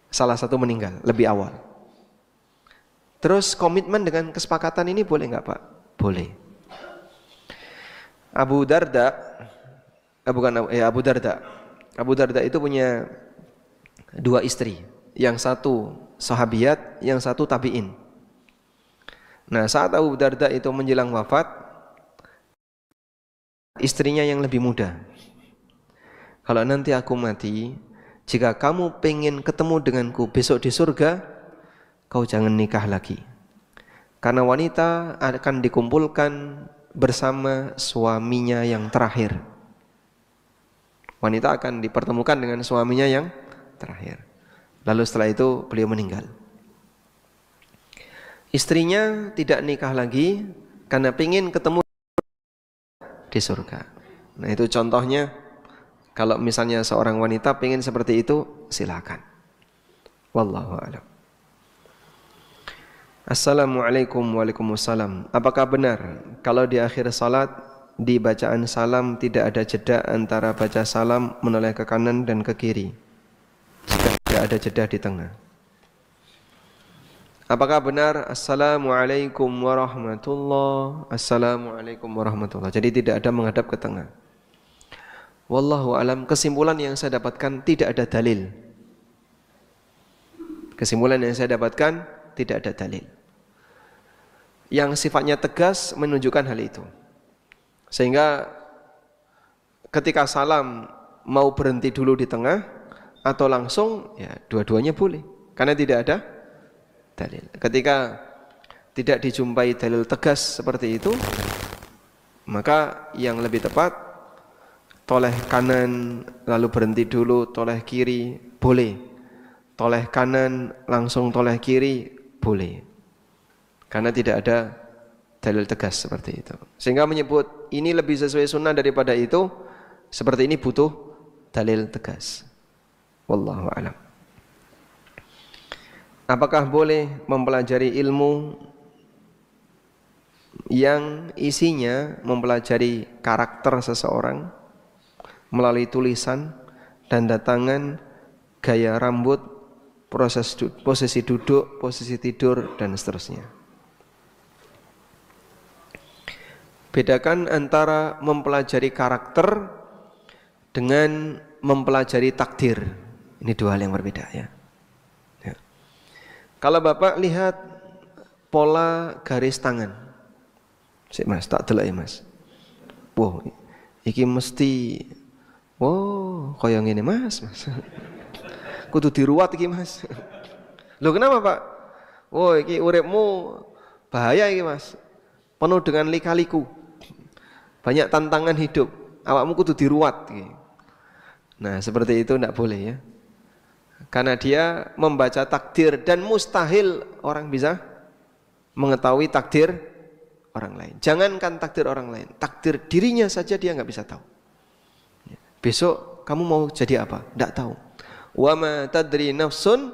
salah satu meninggal lebih awal. Terus komitmen dengan kesepakatan ini boleh nggak Pak? Boleh. Abu Darda itu punya 2 istri. Yang satu sahabiat, yang satu tabi'in. Nah, saat Abu Darda itu menjelang wafat, istrinya yang lebih muda. Kalau nanti aku mati, jika kamu pengen ketemu denganku besok di surga, kau jangan nikah lagi. Karena wanita akan dikumpulkan bersama suaminya yang terakhir. Wanita akan dipertemukan dengan suaminya yang terakhir. Lalu setelah itu beliau meninggal. Istrinya tidak nikah lagi karena pengen ketemu di surga. Nah itu contohnya, kalau misalnya seorang wanita pengen seperti itu, silakan. Wallahu a'lam. Assalamualaikum. Waalaikumsalam. Apakah benar kalau di akhir salat di bacaan salam tidak ada jeda antara baca salam menoleh ke kanan dan ke kiri, jika tidak ada jeda di tengah? Apakah benar Assalamualaikum warahmatullahi, Assalamualaikum warahmatullahi, jadi tidak ada menghadap ke tengah? Wallahu alam. Kesimpulan yang saya dapatkan tidak ada dalil. Kesimpulan yang saya dapatkan tidak ada dalil yang sifatnya tegas menunjukkan hal itu. Sehingga ketika salam mau berhenti dulu di tengah atau langsung, ya dua-duanya boleh, karena tidak ada dalil. Ketika tidak dijumpai dalil tegas seperti itu, maka yang lebih tepat toleh kanan lalu berhenti dulu, toleh kiri boleh, toleh kanan langsung toleh kiri boleh, karena tidak ada dalil tegas seperti itu. Sehingga menyebut ini lebih sesuai sunnah daripada itu, seperti ini butuh dalil tegas. Wallahu a'lam. Apakah boleh mempelajari ilmu yang isinya mempelajari karakter seseorang melalui tulisan, tanda tangan, gaya rambut, posisi duduk, posisi tidur, dan seterusnya? Bedakan antara mempelajari karakter dengan mempelajari takdir. Ini dua hal yang berbeda ya. Kalau Bapak lihat pola garis tangan, sik Mas, tak delok ya Mas. Wow, iki mesti, wow, kaya ngene Mas. Kudu diruwat iki Mas. Loh kenapa Pak? Oh iki uripmu bahaya iki Mas. Penuh dengan lika-liku. Banyak tantangan hidup. Awakmu kudu diruwat. Nah seperti itu tidak boleh ya. Karena dia membaca takdir, dan mustahil orang bisa mengetahui takdir orang lain. Jangankan takdir orang lain, takdir dirinya saja dia nggak bisa tahu. Besok kamu mau jadi apa? Tidak tahu. Wa ma tadri nafsun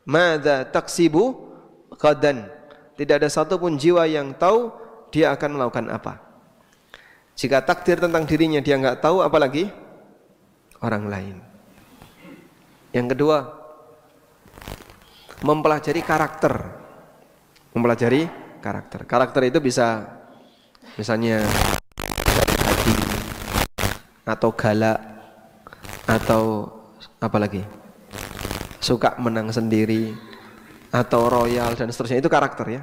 madza taksibu ghadan. Tidak ada satupun jiwa yang tahu dia akan melakukan apa. Jika takdir tentang dirinya dia nggak tahu, apalagi orang lain. Yang kedua, mempelajari karakter. Mempelajari karakter. Karakter itu bisa misalnya hati, atau galak, atau apalagi suka menang sendiri, atau royal dan seterusnya. Itu karakter ya.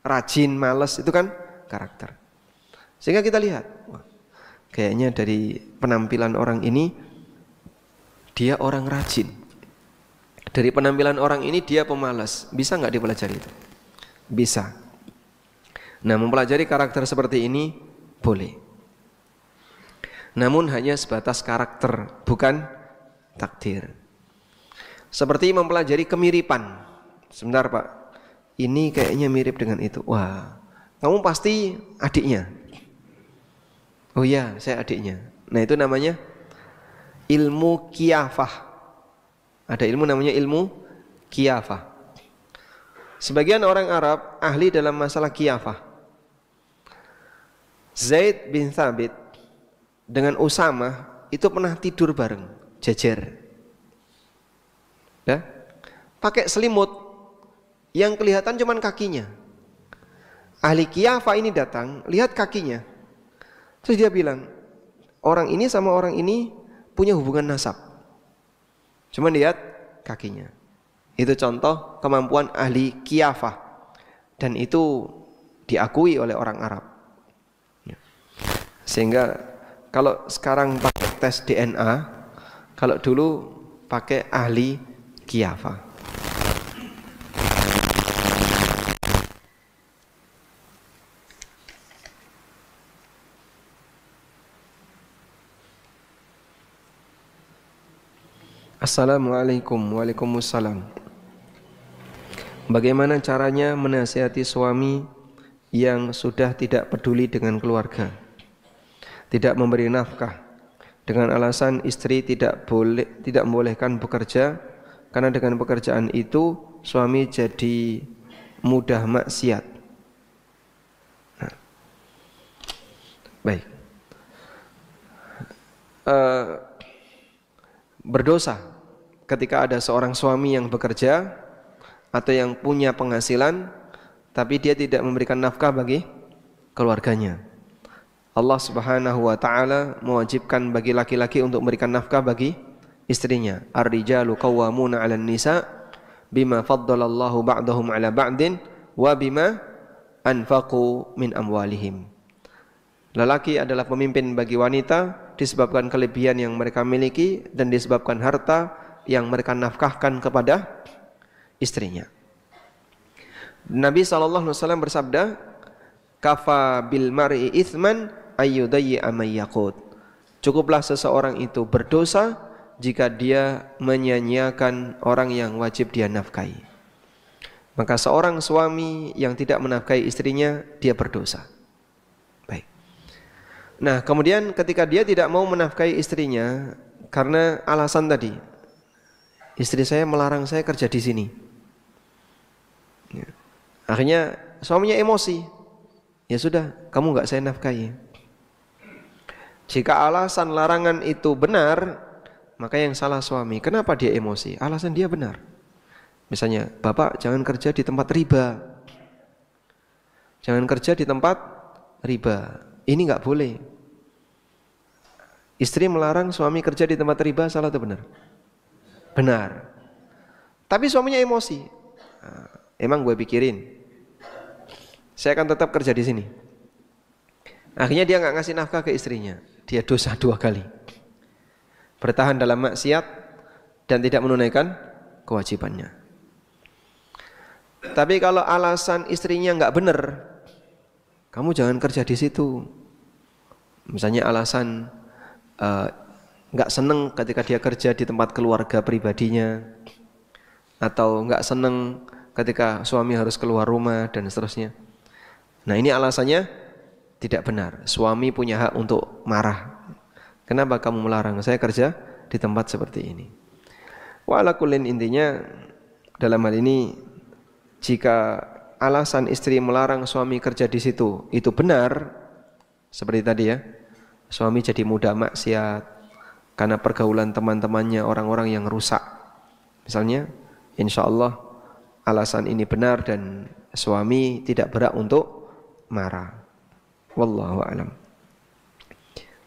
Rajin, malas, itu kan karakter. Sehingga kita lihat, wah, kayaknya dari penampilan orang ini dia orang rajin. Dari penampilan orang ini dia pemalas. Bisa nggak dipelajari itu? Bisa. Nah, mempelajari karakter seperti ini boleh. Namun hanya sebatas karakter, bukan takdir. Seperti mempelajari kemiripan. Sebentar Pak, ini kayaknya mirip dengan itu. Wah, kamu pasti adiknya. Oh iya, saya adiknya. Nah itu namanya ilmu qiyafah. Ada ilmu namanya ilmu qiyafah. Sebagian orang Arab ahli dalam masalah qiyafah. Zaid bin Thabit dengan Usama itu pernah tidur bareng, jejer. Ya? Pakai selimut yang kelihatan cuman kakinya. Ahli qiyafah ini datang, lihat kakinya. Terus dia bilang, orang ini sama orang ini punya hubungan nasab. Cuma lihat kakinya. Itu contoh kemampuan ahli qiyafah. Dan itu diakui oleh orang Arab. Sehingga kalau sekarang pakai tes DNA, kalau dulu pakai ahli kiafa. Assalamualaikum. Waalaikumsalam. Bagaimana caranya menasihati suami yang sudah tidak peduli dengan keluarga, tidak memberi nafkah, dengan alasan istri tidak membolehkan bekerja karena dengan pekerjaan itu suami jadi mudah maksiat. Nah, baik. Berdosa ketika ada seorang suami yang bekerja atau yang punya penghasilan tapi dia tidak memberikan nafkah bagi keluarganya. Allah Subhanahu wa taala mewajibkan bagi laki-laki untuk memberikan nafkah bagi istrinya. Ar-rijalu qawwamuna 'alan nisa bima faddalallahu ba'dahum 'ala ba'din wa bima anfaqu min amwalihim. Lelaki adalah pemimpin bagi wanita disebabkan kelebihan yang mereka miliki dan disebabkan harta yang mereka nafkahkan kepada istrinya. Nabi SAW bersabda, kafa bil mar'i ithman ayyudayyi'a may yaqut. Cukuplah seseorang itu berdosa jika dia menyia-nyiakan orang yang wajib dia nafkahi. Maka seorang suami yang tidak menafkahi istrinya, dia berdosa. Baik. Nah, kemudian ketika dia tidak mau menafkahi istrinya karena alasan tadi, istri saya melarang saya kerja di sini. Akhirnya suaminya emosi. Ya sudah, kamu enggak saya nafkahi. Jika alasan larangan itu benar, maka yang salah suami. Kenapa dia emosi? Alasan dia benar. Misalnya, Bapak jangan kerja di tempat riba. Jangan kerja di tempat riba. Ini enggak boleh. Istri melarang suami kerja di tempat riba, salah atau benar? Benar. Tapi suaminya emosi. Emang gue pikirin, saya akan tetap kerja di sini. Akhirnya dia nggak ngasih nafkah ke istrinya. Dia dosa 2 kali. Bertahan dalam maksiat dan tidak menunaikan kewajibannya. Tapi kalau alasan istrinya nggak benar, kamu jangan kerja di situ. Misalnya alasan nggak seneng ketika dia kerja di tempat keluarga pribadinya, atau nggak seneng ketika suami harus keluar rumah dan seterusnya. Nah, ini alasannya tidak benar. Suami punya hak untuk marah. Kenapa kamu melarang saya kerja di tempat seperti ini? Walakulin, intinya dalam hal ini, jika alasan istri melarang suami kerja di situ itu benar, seperti tadi ya, suami jadi mudah maksiat karena pergaulan teman-temannya orang-orang yang rusak. Misalnya, insya Allah alasan ini benar dan suami tidak berhak untuk marah. Wallahu a'lam.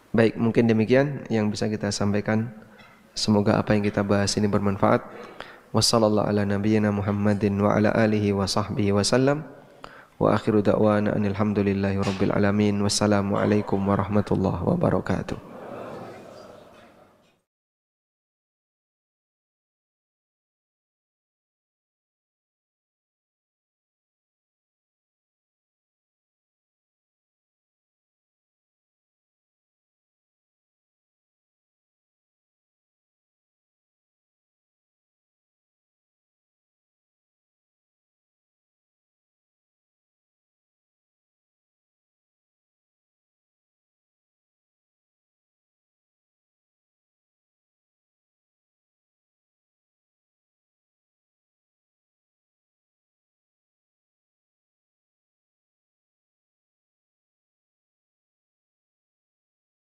Baik, mungkin demikian yang bisa kita sampaikan. Semoga apa yang kita bahas ini bermanfaat. Wassallallahu ala nabiyyina Muhammadin wa ala alihi wa sahbihi wasallam. Wa akhiru da'wana anil hamdulillahi rabbil alamin. Wassalamu alaikum warahmatullahi wabarakatuh.